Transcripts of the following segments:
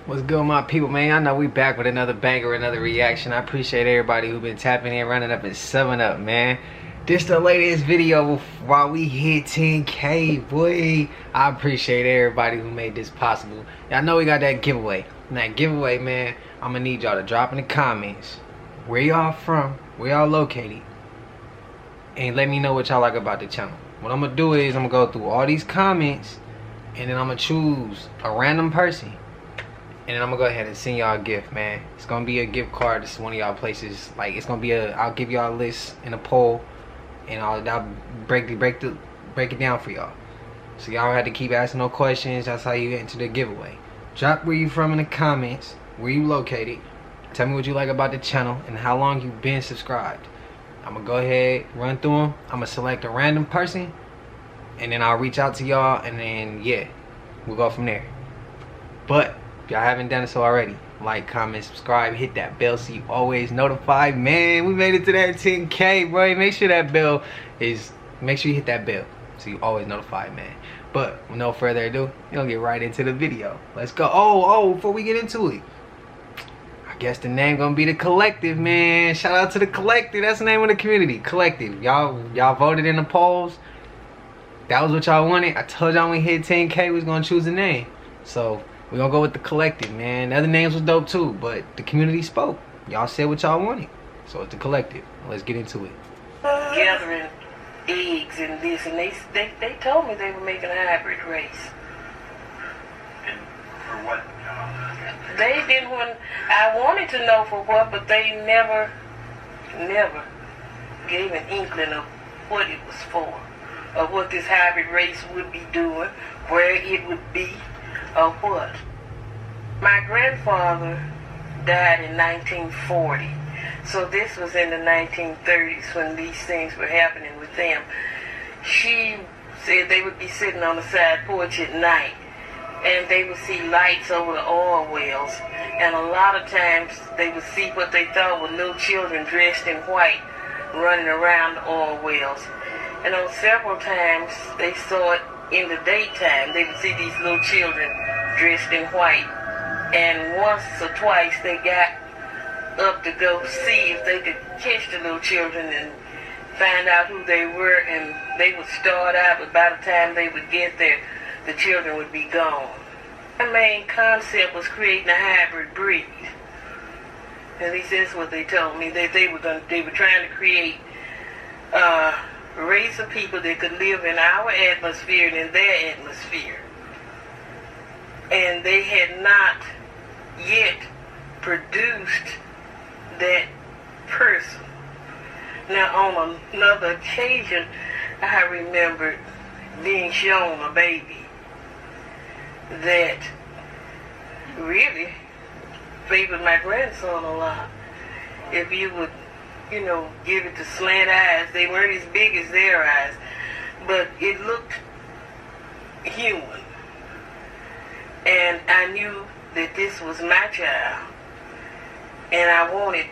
What's good, my people, man? I know we back with another banger, another reaction. I appreciate everybody who been tapping in, running up and summing up, man. This the latest video while we hit 10K, boy. I appreciate everybody who made this possible. Y'all know we got that giveaway. And that giveaway, man, I'm gonna need y'all to drop in the comments where y'all from, where y'all located, and let me know what y'all like about the channel. What I'm gonna do is I'm gonna go through all these comments, and then I'm gonna choose a random person. And then I'm gonna go ahead and send y'all a gift, man. It's gonna be a gift card. This is one of y'all places. Like, it's gonna be I'll give y'all a list in a poll, and I'll break it down for y'all. So y'all had to keep asking no questions. That's how you get into the giveaway. Drop where you from in the comments, where you located. Tell me what you like about the channel and how long you've been subscribed. I'm gonna go ahead, run through them. I'm gonna select a random person, and then I'll reach out to y'all, and then yeah, we'll go from there. But if y'all haven't done it so already, like, comment, subscribe, hit that bell so you always notified. Man, we made it to that 10K, bro. Make sure you hit that bell so you always notified, man. But with no further ado, we're gonna get right into the video. Let's go. Oh, before we get into it, I guess the name gonna be the Collective, man. Shout out to the Collective. That's the name of the community, Collective. Y'all voted in the polls. That was what y'all wanted. I told y'all when we hit 10K we was gonna choose a name. So we're gonna go with the Collective, man. The other names was dope too, but the community spoke. Y'all said what y'all wanted. So it's the Collective. Let's get into it. Gathering eggs and this, and they told me they were making a hybrid race. And for what? They didn't want, I wanted to know for what, but they never gave an inkling of what it was for, or what this hybrid race would be doing, where it would be, or what. My grandfather died in 1940, so this was in the 1930s when these things were happening with them. She said they would be sitting on the side porch at night, and they would see lights over the oil wells, and a lot of times they would see what they thought were little children dressed in white running around the oil wells. And on several times they saw it in the daytime. They would see these little children dressed in white, and once or twice they got up to go see if they could catch the little children and find out who they were, and they would start out, but by the time they would get there, the children would be gone. My main concept was creating a hybrid breed. At least that's what they told me. They were trying to create a race of people that could live in our atmosphere and in their atmosphere. And they had not yet produced that person. Now, on another occasion, I remembered being shown a baby that really favored my grandson a lot. If you would, give it the slant eyes, they weren't as big as their eyes, but it looked human. And I knew that this was my child, and I wanted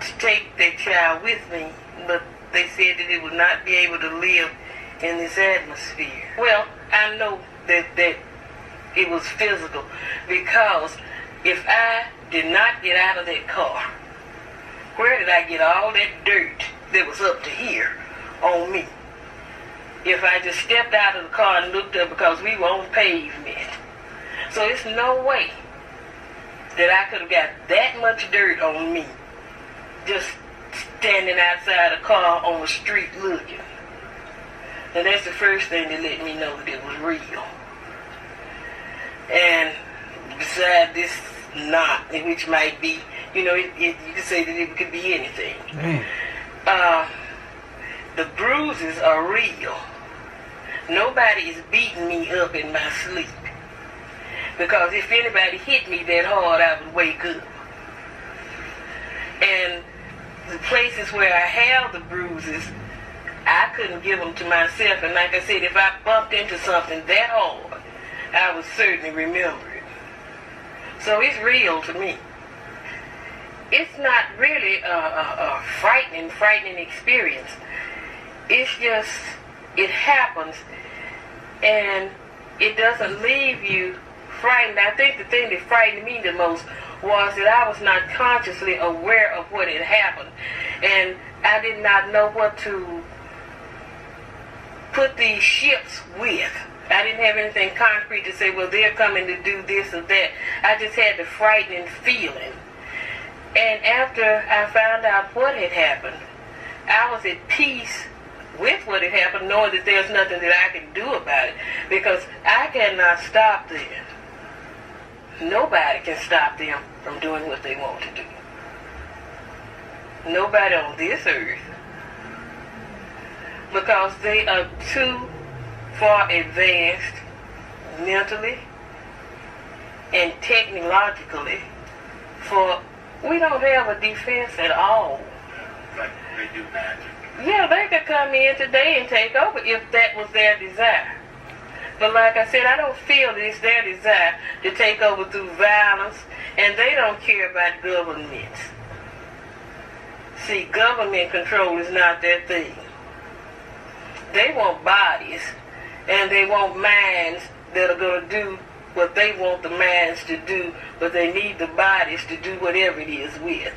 to take that child with me, but they said that it would not be able to live in this atmosphere. Well, I know that it was physical, because if I did not get out of that car, where did I get all that dirt that was up to here on me? If I just stepped out of the car and looked up, because we were on pavement. So it's no way that I could have got that much dirt on me just standing outside a car on the street looking. And that's the first thing that let me know that it was real. And beside this knot, which might be, you could say that it could be anything. The bruises are real. Nobody is beating me up in my sleep, because if anybody hit me that hard, I would wake up. And the places where I have the bruises, I couldn't give them to myself. And like I said, if I bumped into something that hard, I would certainly remember it. So it's real to me. It's not really a frightening experience. It's just, it happens, and it doesn't leave you frightened. I think the thing that frightened me the most was that I was not consciously aware of what had happened. And I did not know what to put these ships with. I didn't have anything concrete to say, well, they're coming to do this or that. I just had the frightening feeling. And after I found out what had happened, I was at peace with what had happened, knowing that there's nothing that I can do about it, because I cannot stop them. Nobody can stop them from doing what they want to do. Nobody on this earth. Because they are too far advanced mentally and technologically for, we don't have a defense at all. Like they do magic. Yeah, they could come in today and take over if that was their desire. But like I said, I don't feel that it's their desire to take over through violence, and they don't care about governments. See, government control is not their thing. They want bodies, and they want minds that are going to do what they want the minds to do, but they need the bodies to do whatever it is with.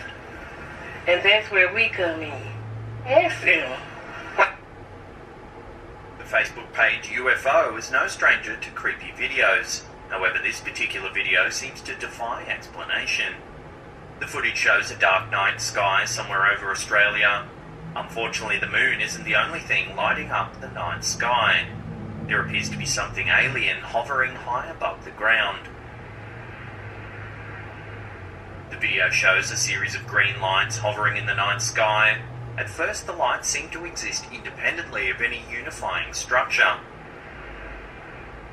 And that's where we come in. Ask them. The Facebook page UFO is no stranger to creepy videos. However, this particular video seems to defy explanation. The footage shows a dark night sky somewhere over Australia. Unfortunately, the moon isn't the only thing lighting up the night sky. There appears to be something alien hovering high above the ground. The video shows a series of green lights hovering in the night sky. At first, the lights seem to exist independently of any unifying structure.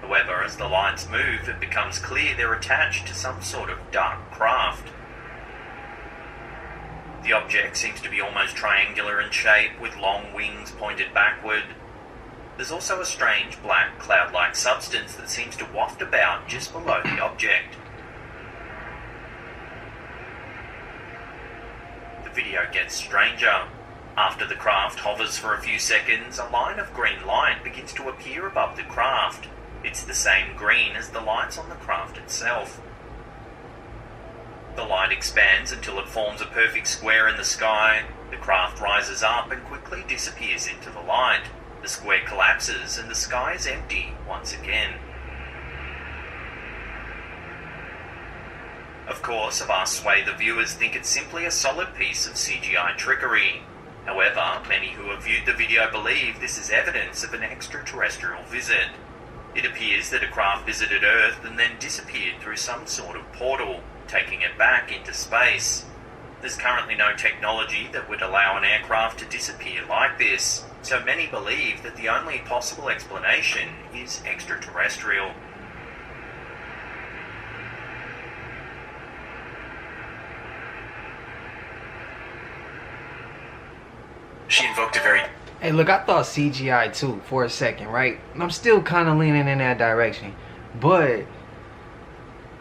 However, as the lights move, it becomes clear they're attached to some sort of dark craft. The object seems to be almost triangular in shape, with long wings pointed backward. There's also a strange black cloud-like substance that seems to waft about just below the object. The video gets stranger. After the craft hovers for a few seconds, a line of green light begins to appear above the craft. It's the same green as the lights on the craft itself. The light expands until it forms a perfect square in the sky. The craft rises up and quickly disappears into the light. The square collapses and the sky is empty once again. Of course, a vast swathe of viewers think it's simply a solid piece of CGI trickery. However, many who have viewed the video believe this is evidence of an extraterrestrial visit. It appears that a craft visited Earth and then disappeared through some sort of portal, taking it back into space. There's currently no technology that would allow an aircraft to disappear like this, so many believe that the only possible explanation is extraterrestrial. She invoked a very... Hey, look, I thought CGI too for a second, right? I'm still kind of leaning in that direction, but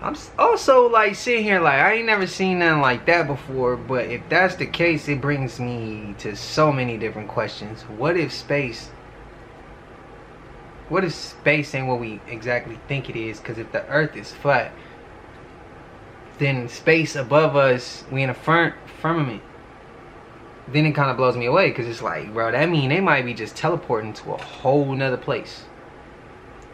I'm also like sitting here like I ain't never seen nothing like that before. But if that's the case, it brings me to so many different questions. What if space ain't what we exactly think it is? Because if the Earth is flat, then space above us, we in a firmament. Then it kind of blows me away, because it's like, bro, that mean they might be just teleporting to a whole nother place.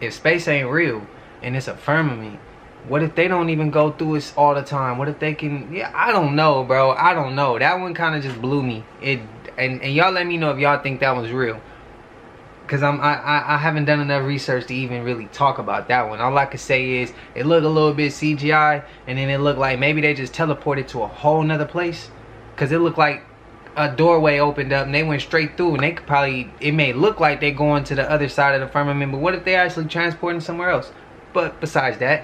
If space ain't real and it's a firmament, what if they don't even go through it all the time? What if they can? Yeah, I don't know, bro. I don't know. That one kind of just blew me. And y'all let me know if y'all think that one's real, because I haven't done enough research to even really talk about that one. All I can say is it looked a little bit CGI, and then it looked like maybe they just teleported to a whole nother place, because it looked like a doorway opened up and they went straight through, and they could probably, it may look like they're going to the other side of the firmament, but what if they actually transporting somewhere else? But besides that,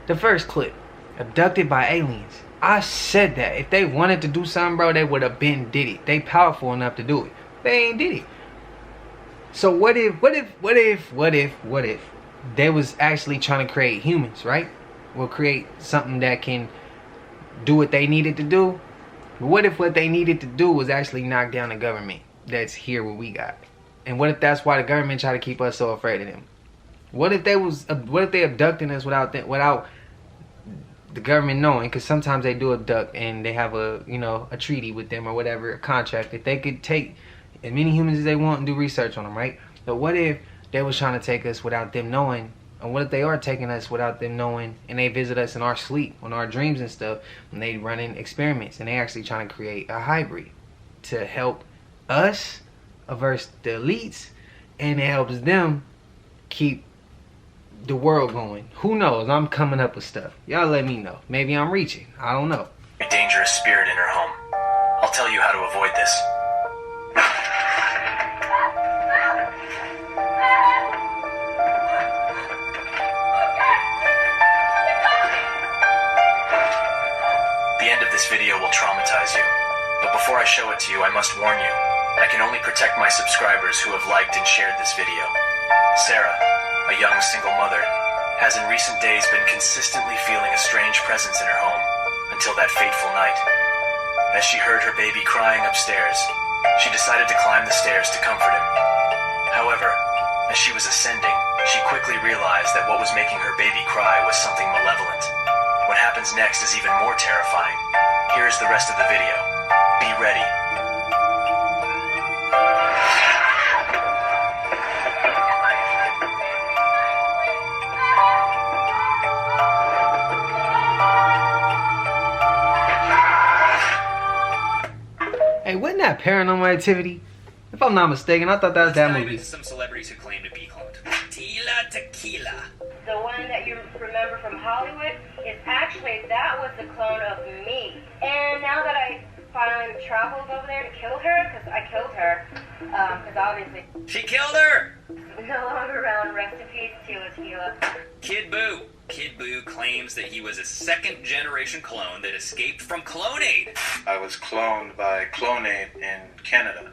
the first clip, abducted by aliens, I said that if they wanted to do something, bro, they would have been did it. They powerful enough to do it. They ain't did it. So what if they was actually trying to create humans, right? We'll create something that can do what they needed to do. But what if what they needed to do was actually knock down the government that's here what we got? And what if that's why the government try to keep us so afraid of them? What if they abducting us without the government knowing? Because sometimes they do abduct and they have a treaty with them or whatever, a contract that they could take as many humans as they want and do research on them, right? But what if they was trying to take us without them knowing? And what if they are taking us without them knowing, and they visit us in our sleep, on our dreams and stuff, and they running experiments, and they actually trying to create a hybrid to help us versus the elites, and it helps them keep the world going. Who knows? I'm coming up with stuff. Y'all let me know. Maybe I'm reaching. I don't know. A dangerous spirit in her home. I'll tell you how to avoid this. The end of this video will traumatize you. But before I show it to you, I must warn you. I can only protect my subscribers who have liked and shared this video. Sarah, a young single mother, has in recent days been consistently feeling a strange presence in her home until that fateful night. As she heard her baby crying upstairs, she decided to climb the stairs to comfort him. However, as she was ascending, she quickly realized that what was making her baby cry was something malevolent. What happens next is even more terrifying. Here's the rest of the video. Be ready. Hey, wasn't that Paranormal Activity? If I'm not mistaken, I thought that was that movie. Some celebrities who claim to be cloned. Tila Tequila. The one that you remember from Hollywood is actually, that was the clone of me. And now that I finally traveled over there to kill her, because I killed her, because obviously She killed her! no longer around. Rest in peace, Tila. Kid Boo. Kid Boo claims that he was a second-generation clone that escaped from Clonaid. I was cloned by Clonaid in Canada.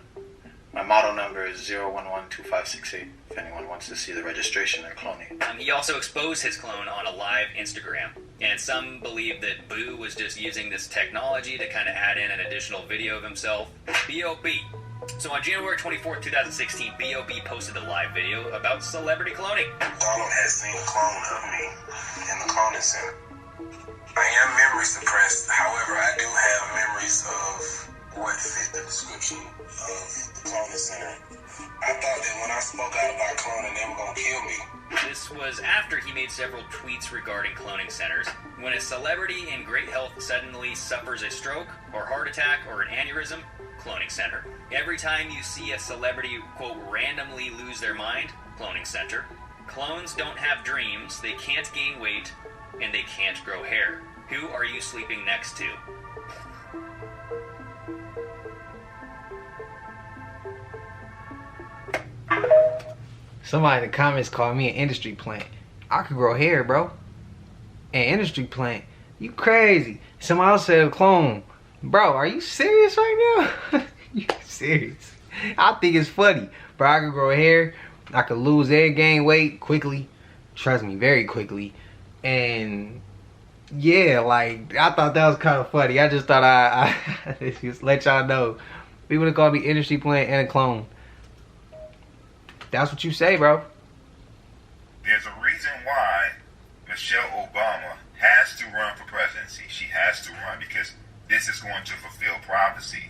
My model number is 0112568. If anyone wants to see the registration, they're Clonaid. He also exposed his clone on a live Instagram. And some believe that Boo was just using this technology to kind of add in an additional video of himself. B.O.B. So on January 24th, 2016, B.O.B. posted a live video about celebrity cloning. Donald has seen a clone of me in the cloning center. I am memory suppressed. However, I do have memories of what fit the description of the cloning center. I thought that when I spoke out about cloning, they were going to kill me. This was after he made several tweets regarding cloning centers. When a celebrity in great health suddenly suffers a stroke or heart attack or an aneurysm, cloning center. Every time you see a celebrity, quote, randomly lose their mind, cloning center. Clones don't have dreams, they can't gain weight, and they can't grow hair. Who are you sleeping next to? Somebody in the comments called me an industry plant. I could grow hair, bro. An industry plant. You crazy. Somebody else said a clone. Bro, are you serious right now? You serious? I think it's funny. Bro, I could grow hair. I could lose and gain weight quickly. Trust me, very quickly. And yeah, like, I thought that was kind of funny. I just thought I just let y'all know. People would call me industry plant and a clone. That's what you say, bro. There's a reason why Michelle Obama has to run for presidency. She has to run because this is going to fulfill prophecy.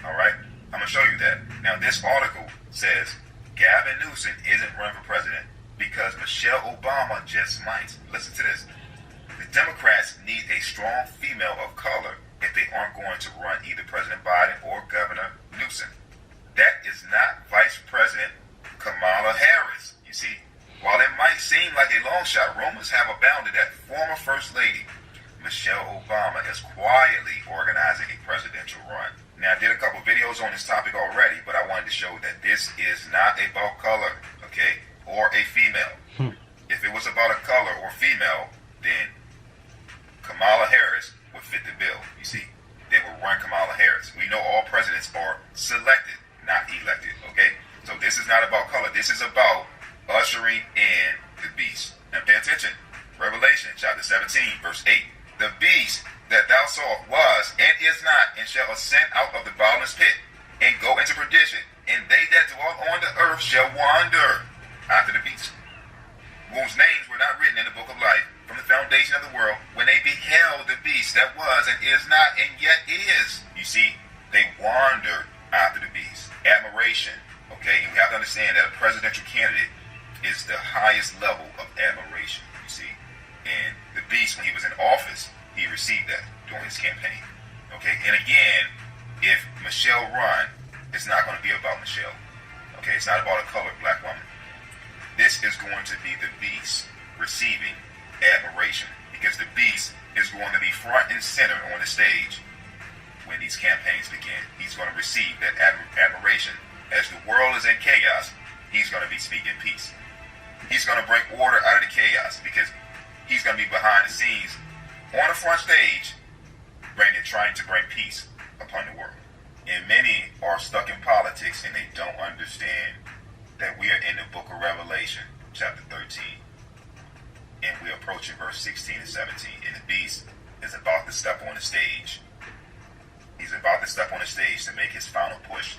All right? I'm going to show you that. Now, this article says Gavin Newsom isn't running for president because Michelle Obama just might. Listen to this. The Democrats need a strong female of color if they aren't going to run either President Biden or Governor Newsom. That is not Vice President Kamala Harris. You see, while it might seem like a long shot, rumors have abounded that former First Lady Michelle Obama is quietly organizing a presidential run. Now, I did a couple videos on this topic already, but I wanted to show that this is not about color, okay, or a female. If it was about a color or female, then Kamala Harris would fit the bill. You see, they would run Kamala Harris. We know all presidents are selected, not elected, okay? So this is not about color. This is about ushering in the beast. Now pay attention. Revelation chapter 17, verse 8. The beast that thou sawest was and is not, and shall ascend out of the bottomless pit, and go into perdition, and they that dwell on the earth shall wander after the beast. whose names were not written in the book of life from the foundation of the world, when they beheld the beast that was and is not and yet is. You see, they wandered after the beast. Admiration, okay? And we have to understand that a presidential candidate is the highest level of admiration, you see. And the beast, when he was in office, he received that during his campaign, okay? And again, if Michelle run, it's not going to be about Michelle, okay? It's not about a colored black woman. This is going to be the beast receiving admiration, because the beast is going to be front and center on the stage when these campaigns begin. He's going to receive that admiration. As the world is in chaos, he's going to be speaking peace. He's going to bring order out of the chaos, because he's going to be behind the scenes on the front stage trying to bring peace upon the world. And many are stuck in politics and they don't understand that we are in the book of Revelation, chapter 13. And we're approaching verse 16 and 17. And the beast is about to step on the stage. He's about to step on the stage to make his final push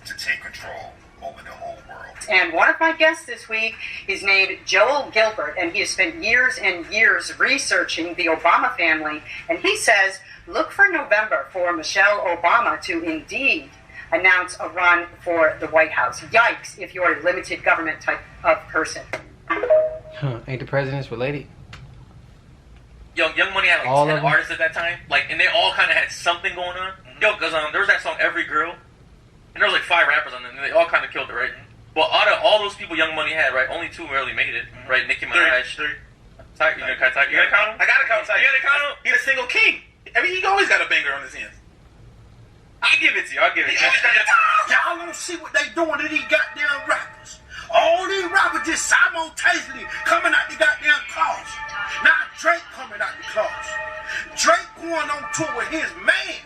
to take control over the whole world. And one of my guests this week is named Joel Gilbert, and he has spent years and years researching the Obama family. And he says, look for November for Michelle Obama to indeed announce a run for the White House. Yikes, if you're a limited government type of person. Huh, ain't the presidents related? Yo, Young Money had like all 10 artists at that time, like, and they all kind of had something going on. Yo, because there was that song Every Girl, and there was like 5 rappers on it, and they all kind of killed it, right? But out of all those people Young Money had, right, only 2 really made it, right? Nicki Minaj. Three. You gonna count him? I gotta count Ty. You gotta count him? He's a single king. I mean, he always got a banger on his hands. I'll give it to you. Y'all don't see what they doing to these goddamn rappers. All these rappers just simultaneously coming out the goddamn cars. Now Drake coming out the cars. Drake going on tour with his man,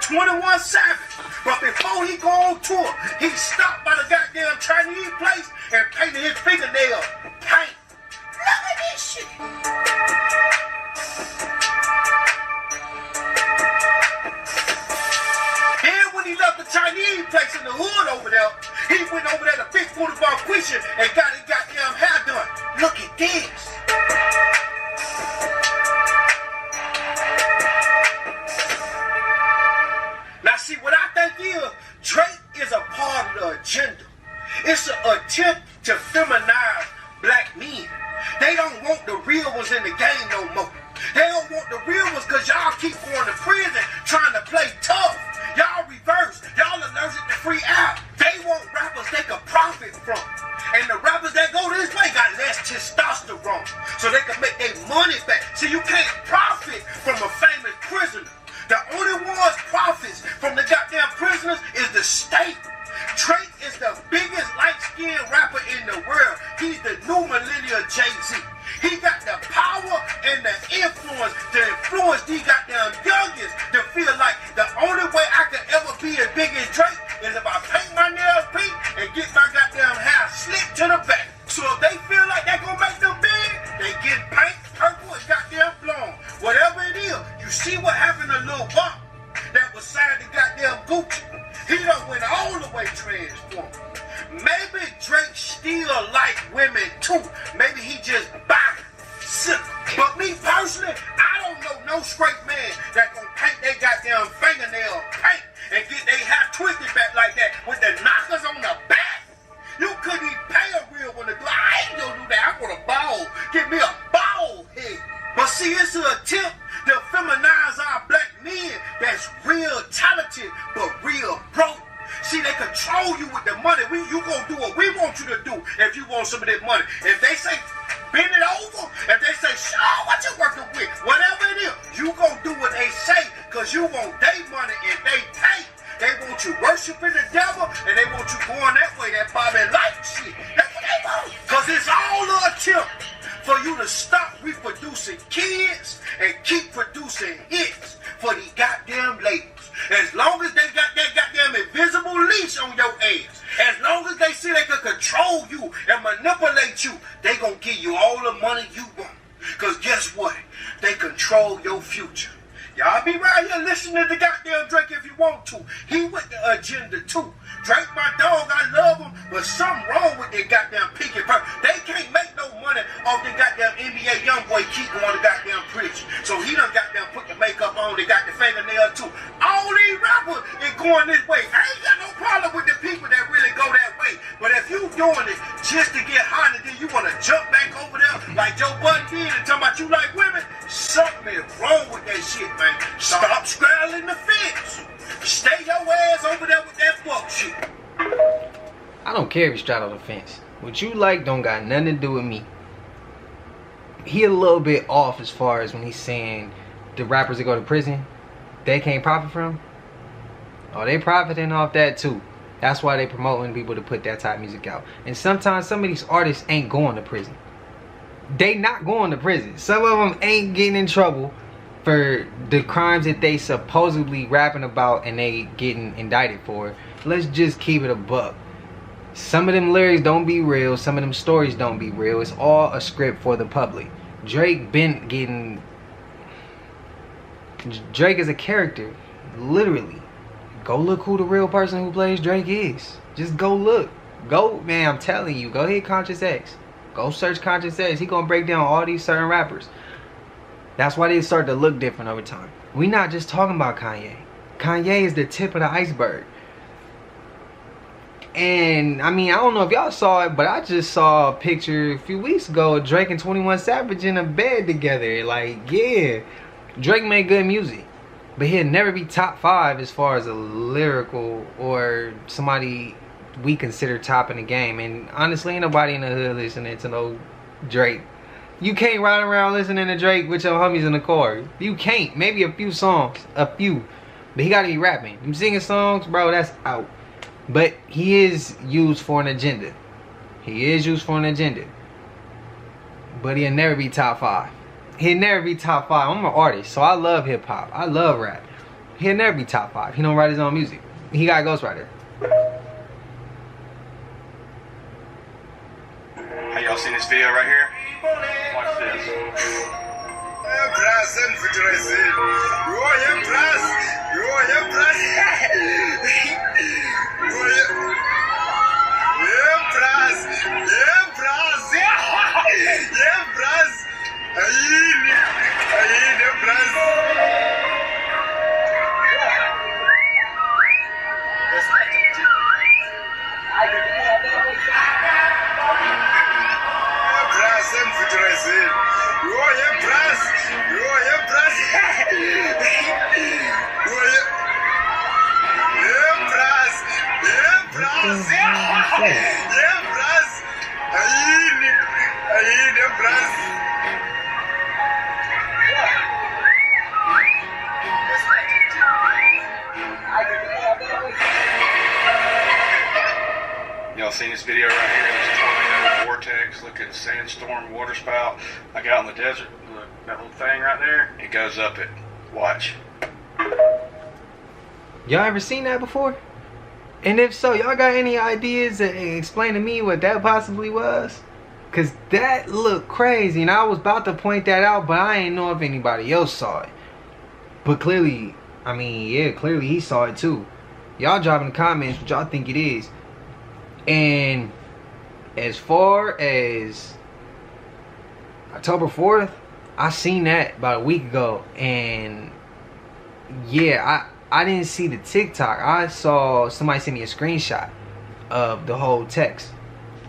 21 Savage. But before he go on tour, he stopped by the goddamn Chinese place and painted his fingernail paint. Look at this shit. Then when he left the Chinese place in the hood over there, he went over there to Big Boulevard Quisha and got his goddamn hair done. Look at this. Now see, what I think is, Drake is a part of the agenda. It's an attempt to feminize black men. They don't want the real ones in the game no more. They don't want the real ones because y'all keep going to prison trying to play tough. Y'all reverse. Y'all allergic to free out. They want rappers they can profit from. And the rappers that go this way got less testosterone. So they can make their money back. See, you can't profit from a famous prisoner. The only ones profits from the goddamn prisoners is the state. Drake is the biggest light-skinned rapper in the world. He's the new millennial Jay-Z. He got the power and the influence to influence these goddamn youngins to feel like the only way I could ever be as big as Drake is if I paint my nails pink and get my goddamn hair slicked to the back. So if they feel like they're gonna make them big, they get paint, purple, and goddamn blonde. Whatever it is, you see what happened to Lil Bump that was signed to goddamn Gucci. He done went all the way transformed. Maybe Drake still like women too. Maybe he just sick. But me personally, I don't know no straight man that gonna paint their goddamn fingernail paint and get their hair twisted back like that with the knockers on the back. You couldn't even pay a real one to do. I ain't gonna do that. I want a ball. Give me a bald head. But see, it's an attempt to feminize our black men that's real talented but real broke. See, they control you with the money. You gonna do what we want you to do if you want some of that money. If they say bend it over, if they say, sure, what you working with? Whatever it is, you gonna do what they say because you want their money and they pay. They want you worshiping the devil and they want you going that way, that Bobby Light shit. That's what they want. Because it's all an attempt for you to stop reproducing kids and keep producing hits for the goddamn labels. As long as they got that goddamn invisible leash on your ass, as long as they see they can control you and manipulate you, they gonna give you all the money you want. Because guess what? They control your future. Y'all be right here listening to goddamn Drake if you want to. He with the agenda too. Drake, my dog, I love him, but something wrong with their goddamn picket. They can't make no money off the goddamn NBA young boy keep going to goddamn preach. So he done goddamn put the makeup on, they got the fingernails too. All these rappers is going this way. I ain't got no problem with the people that really go that way. But if you doing it just to get hot and then you want to jump back over there like Joe Budden did and talking about you like women, something is wrong with that shit, man. Stop straddling the fence. Stay your ass over there with that fuck shit. I don't care if you straddle the fence. What you like don't got nothing to do with me. He a little bit off as far as when he's saying the rappers that go to prison, they can't profit from. Oh, they profiting off that too. That's why they promoting people to put that type of music out. And sometimes some of these artists ain't going to prison. They not going to prison. Some of them ain't getting in trouble for the crimes that they supposedly rapping about and they getting indicted for. Let's just keep it a buck. Some of them lyrics don't be real. Some of them stories don't be real. It's all a script for the public. Drake been getting... Drake is a character. Literally. Go look who the real person who plays Drake is. Just go look. Go, man, I'm telling you. Go hit Conscious X. Go search Conscious X. He gonna break down all these certain rappers. That's why they start to look different over time. We not just talking about Kanye. Kanye is the tip of the iceberg. And I mean, I don't know if y'all saw it, but I just saw a picture a few weeks ago of Drake and 21 Savage in a bed together. Like, yeah, Drake made good music, but he'll never be top 5 as far as a lyrical or somebody we consider top in the game. And honestly, ain't nobody in the hood listening to no Drake. You can't ride around listening to Drake with your homies in the car. You can't. Maybe a few songs, a few, but he gotta be rapping. Them singing songs, bro, that's out. But he is used for an agenda. He is used for an agenda. But he'll never be top 5. He'll never be top 5. I'm an artist, so I love hip hop. I love rap. He'll never be top 5. He don't write his own music. He got a ghostwriter. Hey, y'all seen this video right here? Watch this. Y'all seen this video right here? It's a tornado vortex. Look at the sandstorm water spout. Like out in the desert. Look, that little thing right there. It goes up it. Watch. Y'all ever seen that before? And if so, y'all got any ideas to explain to me what that possibly was? Cause that looked crazy, and I was about to point that out, but I ain't know if anybody else saw it. But clearly, I mean, yeah, clearly he saw it too. Y'all drop in the comments what y'all think it is. And as far as October 4th, I seen that about a week ago, and yeah, I didn't see the TikTok. I saw somebody send me a screenshot of the whole text.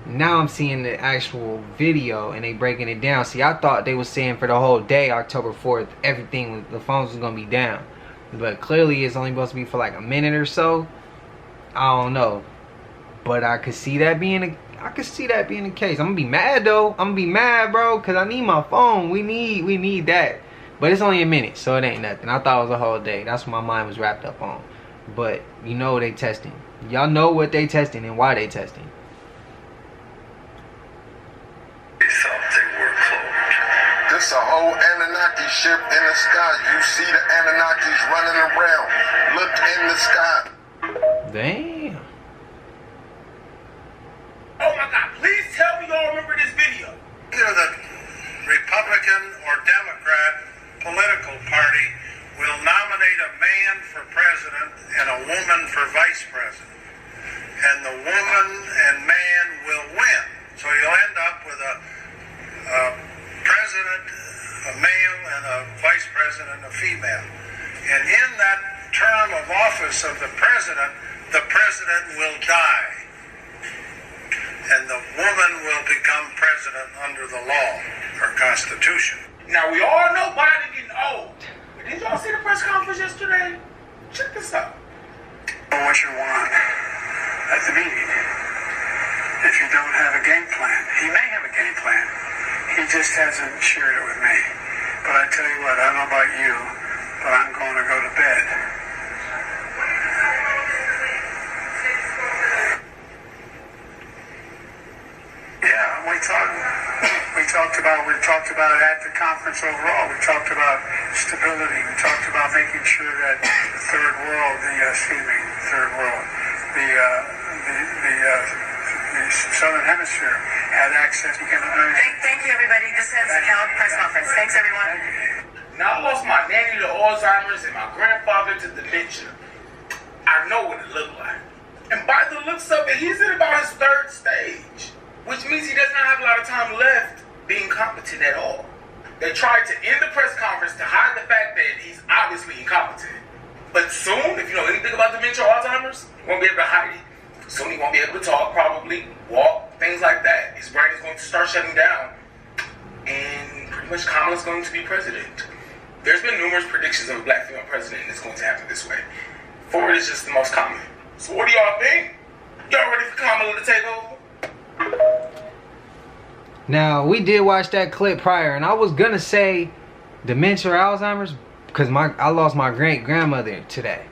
Now I'm seeing the actual video and they breaking it down. See, I thought they was saying for the whole day, October 4th, everything, the phones was gonna be down. But clearly it's only supposed to be for like a minute or so. I don't know. But I could see that being the case. I'm gonna be mad though. I'm gonna be mad, bro, cause I need my phone. We need that. But it's only a minute, so it ain't nothing. I thought it was a whole day. That's what my mind was wrapped up on. But you know they testing. Y'all know what they testing and why they testing. This a whole Anunnaki ship in the sky. You see the Anunnakis running around. Look in the sky. Damn. Oh my God, please tell me y'all remember this video. Either the Republican or Democrat political party will nominate a man for president and a woman for vice president. And in that term of office of the president will die. And the woman will become president under the law or constitution. Now, we all know Biden getting old. But did y'all see the press conference yesterday? Check this out. What you want at the meeting. If you don't have a game plan, he may have a game plan. He just hasn't shared it with me. But I tell you what, I don't know about you, but I'm going to go to bed. Yeah, we talked about it at the conference overall. We talked about stability. We talked about making sure that the third world, the southern hemisphere had access to Thank you, everybody. This ends the Cal press conference. Thanks, everyone. Now, I lost my nanny to Alzheimer's and my grandfather to dementia. I know what it looked like. And by the looks of it, he's in about his third stage, which means he does not have a lot of time left being competent at all. They tried to end the press conference to hide the fact that he's obviously incompetent. But soon, if you know anything about dementia or Alzheimer's, you won't be able to hide it. Soon he won't be able to talk, probably, walk, things like that. His brain is going to start shutting down. And pretty much Kamala's going to be president. There's been numerous predictions of a black female president, and it's going to happen this way. Ford is just the most common. So what do y'all think? Y'all ready for Kamala to take over? Now, we did watch that clip prior, and I was gonna say dementia or Alzheimer's because I lost my great-grandmother to that.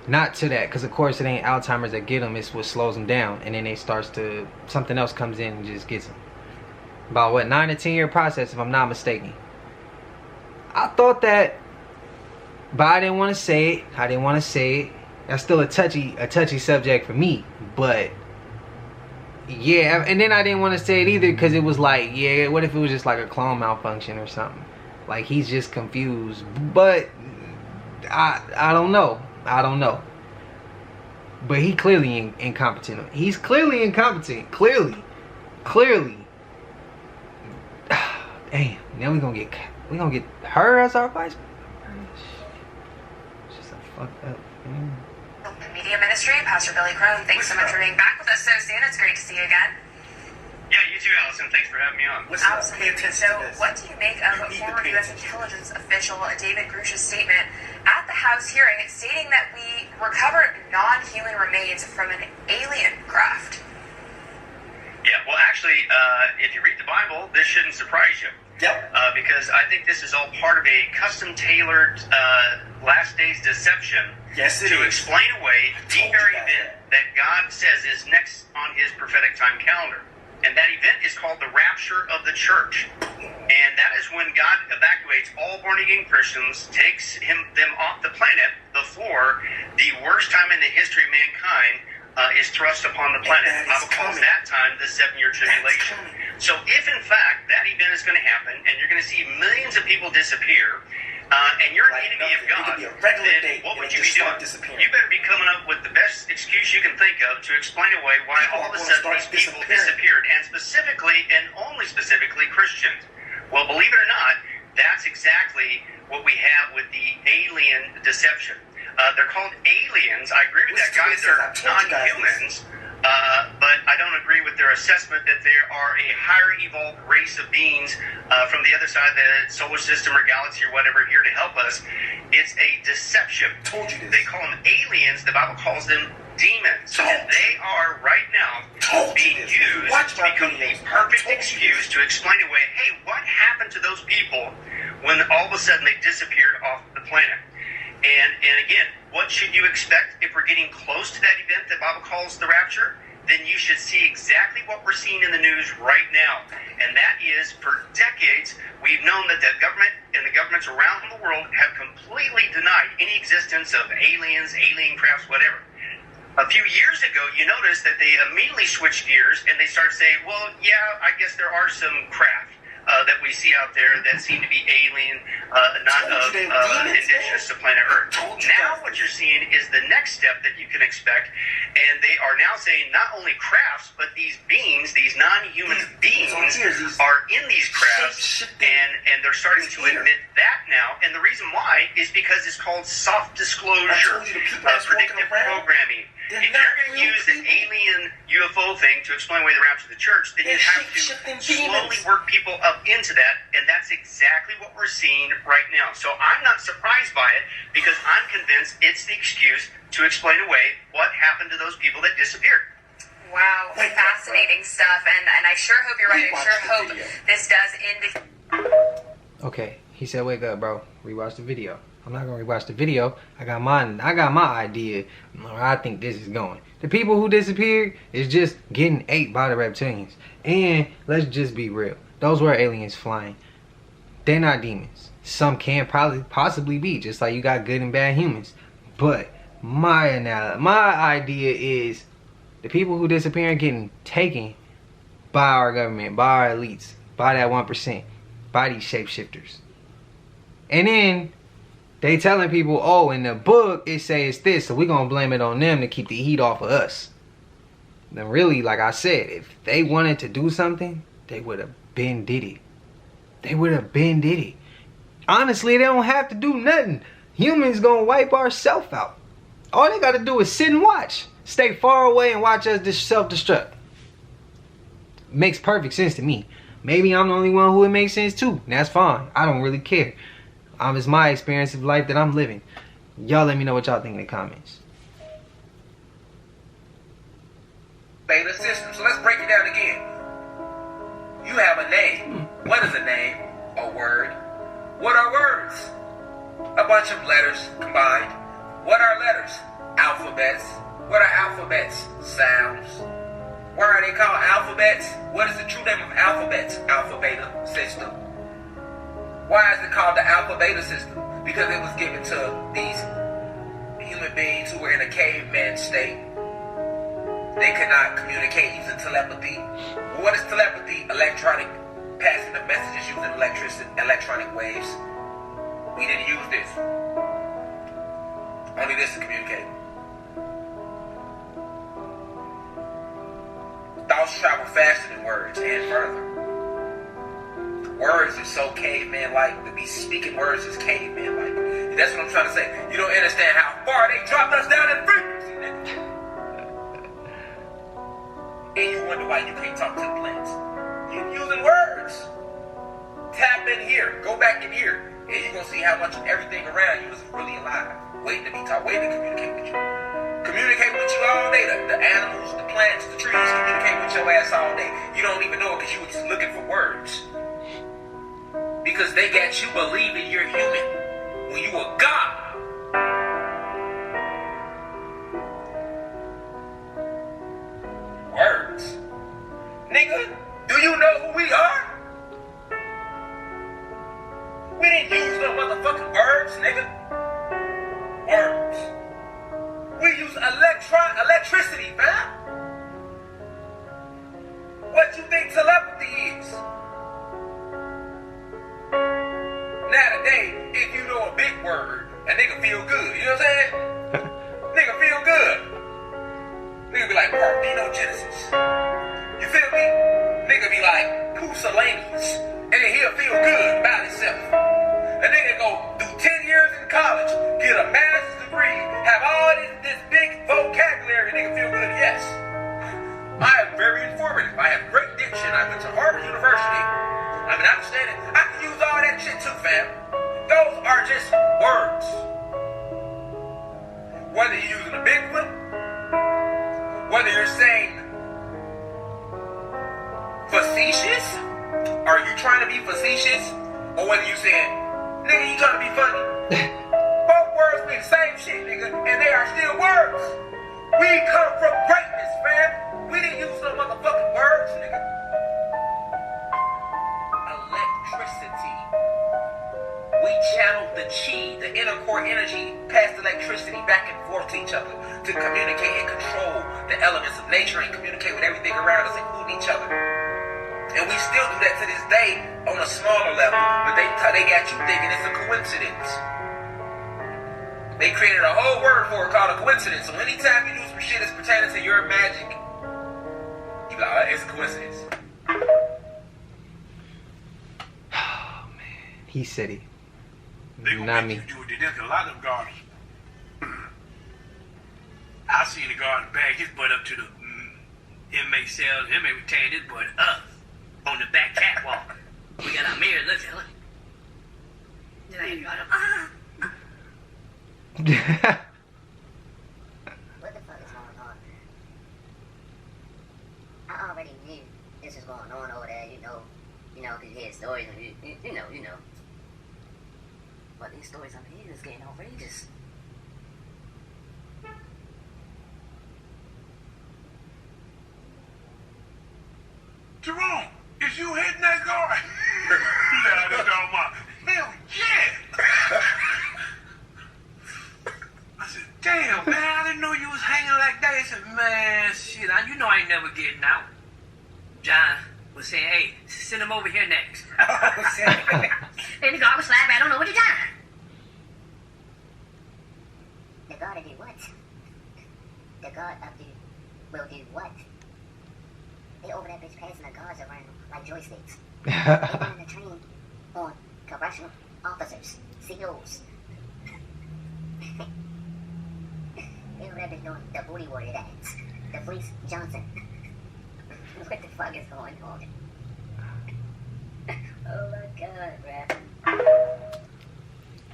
Not to that, because of course it ain't Alzheimer's that get them, it's what slows them down, and then something else comes in and just gets them. About what, 9 to 10 year process if I'm not mistaken. I thought that, but I didn't want to say it. That's still a touchy subject for me, but yeah, and then I didn't want to say it either because it was like, yeah, what if it was just like a clone malfunction or something? Like he's just confused, but I don't know. But he clearly incompetent. He's clearly incompetent. Clearly. Damn. Now we gonna get her as our vice. It's just a fucked up thing. Media Ministry, Pastor Billy Crone. Thanks so much for being back with us so soon. It's great to see you again. Yeah, you too, Allison. Thanks for having me on. Absolutely. So, what do you make of former U.S. intelligence official David Grush's statement at the House hearing stating that we recovered non-human remains from an alien craft? Yeah, well, actually, if you read the Bible, this shouldn't surprise you. Yep. Because I think this is all part of a custom-tailored last days deception to explain away the very event that God says is next on his prophetic time calendar. And that event is called the Rapture of the Church. And that is when God evacuates all born-again Christians, takes them off the planet before the worst time in the history of mankind is thrust upon the planet. The Bible calls that time the 7-year tribulation. So if, in fact, that event is going to happen, and you're going to see millions of people disappear, and you're an enemy of God, then what would you be doing? You better be coming up with the best excuse you can think of to explain away why all of a sudden these people disappeared, and specifically, and only specifically, Christians. Well, believe it or not, that's exactly what we have with the alien deception. They're called aliens. I agree with that, guys. They're non-humans. But I don't agree with their assessment that there are a higher evolved race of beings from the other side of the solar system or galaxy or whatever here to help us. It's a deception. They call them aliens. The Bible calls them demons. And they are right now being used to become the perfect excuse to explain away, hey, what happened to those people when all of a sudden they disappeared off the planet? And again, what should you expect if we're getting close to that event that the Bible calls the rapture? Then you should see exactly what we're seeing in the news right now. And that is, for decades, we've known that the government and the governments around the world have completely denied any existence of aliens, alien crafts, whatever. A few years ago, you noticed that they immediately switched gears and they started saying, well, yeah, I guess there are some craft that we see out there that seem to be alien, not indigenous to planet Earth. Now what you're seeing is the next step that you can expect, And they are now saying not only crafts, but these beings, these non-human beings, are in these crafts, and they're starting to admit that now. And the reason why is because it's called soft disclosure, predictive programming. If you're going to use the alien UFO thing to explain away the rapture of the church, then you have to slowly work people up into that, and that's exactly what we're seeing right now. So I'm not surprised by it, because I'm convinced it's the excuse to explain away what happened to those people that disappeared. Wow, fascinating stuff, and I sure hope you're right. I sure hope this does indicate. Okay, he said wake up, bro. Rewatch the video. I'm not gonna rewatch the video. I got my idea where I think this is going. The people who disappeared is just getting ate by the reptilians. And let's just be real. Those were aliens flying. They're not demons. Some can possibly be, just like you got good and bad humans. But my idea is the people who disappear are getting taken by our government, by our elites, by that 1%, by these shapeshifters. And then they telling people, oh, in the book it says this, so we're gonna blame it on them to keep the heat off of us. Then really, like I said, if they wanted to do something, they would have been did it. They would have been did it. Honestly, they don't have to do nothing. Humans gonna wipe ourselves out. All they gotta do is sit and watch. Stay far away and watch us self-destruct. Makes perfect sense to me. Maybe I'm the only one who it makes sense to. And that's fine. I don't really care. It's my experience of life that I'm living. Y'all let me know what y'all think in the comments. Beta system. So let's break it down again. You have a name. What is a name? A word. What are words? A bunch of letters combined. What are letters? Alphabets. What are alphabets? Sounds. Why are they called alphabets? What is the true name of alphabets? Alpha Beta system. Why is it called the Alpha Beta system? Because it was given to these human beings who were in a caveman state. They could not communicate using telepathy. What is telepathy? Electronic passing of messages using electronic waves. We didn't use this. Only this to communicate. Thoughts travel faster than words and further. Words are so caveman-like. To be speaking words is caveman-like. That's what I'm trying to say. You don't understand how far they dropped us down in frequency, nigga. And you wonder why you can't talk to the plants. You're using words. Tap in here. Go back in here. And you're going to see how much of everything around you is really alive. Waiting to be taught. Waiting to communicate with you. Communicate with you all day. The animals, the plants, the trees communicate with your ass all day. You don't even know it because you were just looking for words. Because they got you believing you're human when you a god. Words. Nigga, do you know who we are? We didn't use no motherfucking words, nigga. Words. We use electricity, man. What you think telepathy is? Nowadays, if you know a big word, a nigga feel good. You know what I'm saying? Nigga feel good. Nigga be like Parthenogenesis. You feel me? Nigga be like Pusillanimous. And then he'll feel good about himself. A nigga go do 10 years in college, get a master's degree, have all this big vocabulary, nigga feel good. Yes. I am very informative. I have great diction. I went to Harvard University. I mean, I understand it. I can use all that shit too, fam. Those are just words. Whether you're using a big one, whether you're saying facetious, are you trying to be facetious, or whether you're saying, nigga, you trying to be funny? Both words mean the same shit, nigga, and they are still words. We come from greatness, fam. We didn't use no motherfucking words, nigga. Electricity. We channeled the chi, the inner core energy, past electricity back and forth to each other to communicate and control the elements of nature and communicate with everything around us, including each other. And we still do that to this day on a smaller level, but they got you thinking it's a coincidence. They created a whole word for it called a coincidence. So anytime you do some shit that's pertaining to your magic, you be like, oh, it's a coincidence. Oh man, he said it. They gonna Not make me. you do it to them, 'cause a lot of them guards. I seen the guard bag his butt up to the inmate cell. The inmate was tearing his butt up on the back catwalk. We got our mirror, look at it. Then I got him. What the fuck is going on? I already knew this was going on over there, you know, because you hear stories and you know. But these stories I'm hearing is getting outrageous. Jerome, is you hitting that guard? Nah, that's all my. Hell yeah! I said, damn, man, I didn't know you was hanging like that. He said, man, shit, you know I ain't never getting out. John was saying, hey, send him over here next. And the guard was like, I don't know what you're doing. The guard will do what? The guard will do what? They over that bitch passing the guards around like joysticks. They running the train on correctional officers, COs. They over that bitch doing the booty warrior dance, the Fleece Johnson. What the fuck is going on? Oh my god, bruh.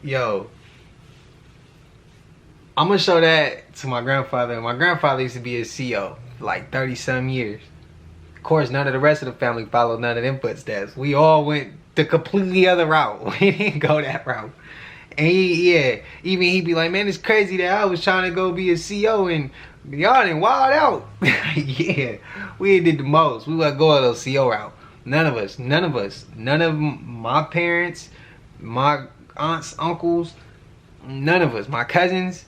Yo, I'm gonna show that to my grandfather. My grandfather used to be a CO for like 30-some years. Of course, none of the rest of the family followed none of them footsteps. We all went the completely other route. We didn't go that route. And even he'd be like, man, it's crazy that I was trying to go be a CO and y'all didn't wild out. Yeah, we did the most. We would go a little CO route. None of my parents, my aunts, uncles, none of us, my cousins,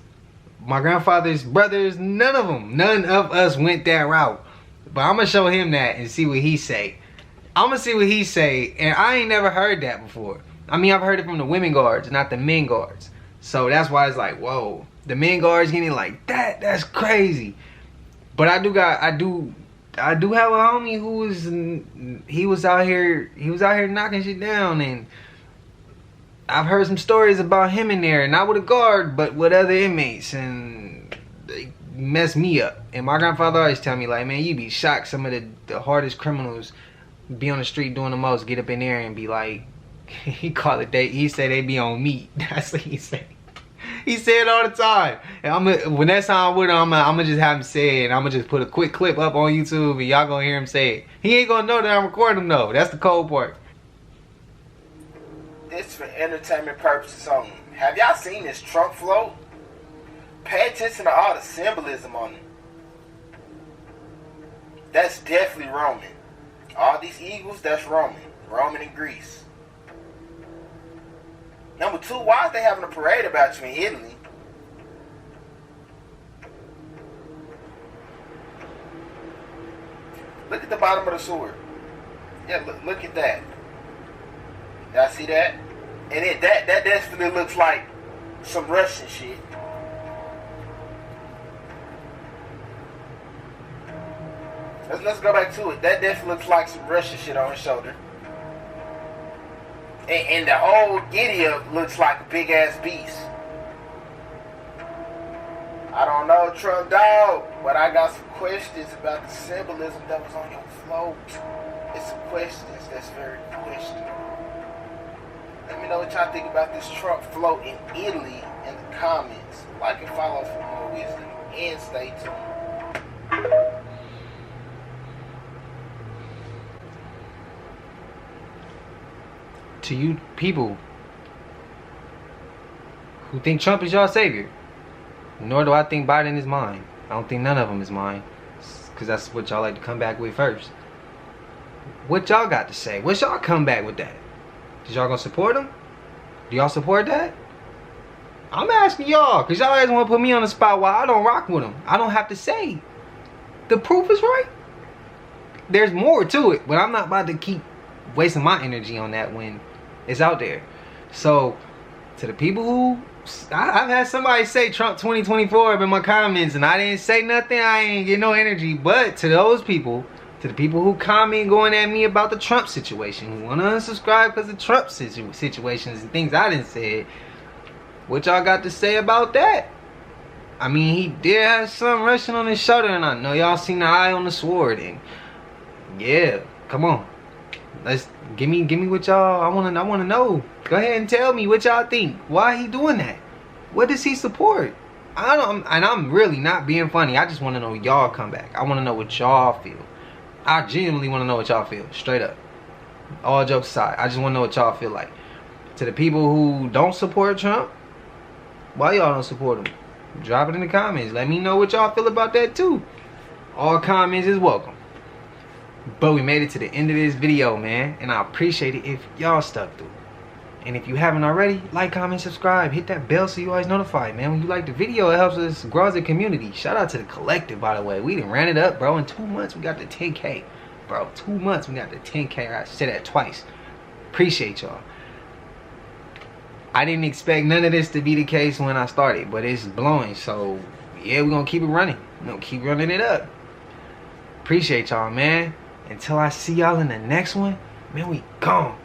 my grandfather's brothers, none of us went that route. But I'm gonna show him that and see what he say. I'm gonna see what he say, and I ain't never heard that before. I mean, I've heard it from the women guards, not the men guards. So that's why it's like, whoa, the men guards getting like that. That's crazy. But I do have a homie who was out here knocking shit down, and I've heard some stories about him in there, not with a guard, but with other inmates, and they messed me up. And my grandfather always tell me, like, man, you be shocked some of the hardest criminals be on the street doing the most, get up in there and be like, he said they be on meat. That's what he said. He said it all the time. And when that time with him, I'm gonna just have him say it, and I'm gonna just put a quick clip up on YouTube, and y'all gonna hear him say it. He ain't gonna know that I'm recording him though. That's the cold part. This for entertainment purposes only. Have y'all seen this trunk float? Pay attention to all the symbolism on it. That's definitely Roman. All these eagles, that's Roman. Roman and Greece. Number two, why is they having a parade about you in Italy? Look at the bottom of the sword. Yeah, look at that. Y'all see that? And it that definitely looks like some Russian shit. Let's go back to it. That definitely looks like some Russian shit on his shoulder. And the whole giddy up looks like a big ass beast. I don't know, Trump dog, but I got some questions about the symbolism that was on your float. It's some questions that's very questionable. Let me know what y'all think about this Trump float in Italy in the comments. Like and follow for more wisdom, and stay tuned. To you people who think Trump is your savior, nor do I think Biden is mine. I don't think none of them is mine, because that's what y'all like to come back with first. What y'all got to say? What's y'all come back with that? Is y'all gonna support him? Do y'all support that? I'm asking y'all, because y'all always want to put me on the spot while I don't rock with him. I don't have to say. The proof is right. There's more to it, but I'm not about to keep wasting my energy on that when it's out there. So, to the people who I've had somebody say Trump 2024 in my comments, and I didn't say nothing. I ain't get no energy. But to those people, to the people who comment going at me about the Trump situation, who want to unsubscribe because of Trump situations and things I didn't say, what y'all got to say about that? I mean, he did have something resting on his shoulder, and I know y'all seen the eye on the sword. And yeah, come on, let's give me what y'all. I wanna know. Go ahead and tell me what y'all think. Why he doing that? What does he support? I don't, and I'm really not being funny. I just want to know y'all come back. I want to know what y'all feel. I genuinely want to know what y'all feel. Straight up. All jokes aside, I just want to know what y'all feel like. To the people who don't support Trump, why y'all don't support him? Drop it in the comments. Let me know what y'all feel about that too. All comments is welcome. But we made it to the end of this video, man, and I appreciate it if y'all stuck through. And if you haven't already, like, comment, subscribe, hit that bell so you always notified, man. When you like the video, it helps us grow as a community. Shout out to the collective, by the way. We done ran it up, bro. In 2 months, we got the 10K. Bro, 2 months, we got the 10K. I said that twice. Appreciate y'all. I didn't expect none of this to be the case when I started, but it's blowing. So, yeah, we're going to keep it running. We're going to keep running it up. Appreciate y'all, man. Until I see y'all in the next one, man, we gone.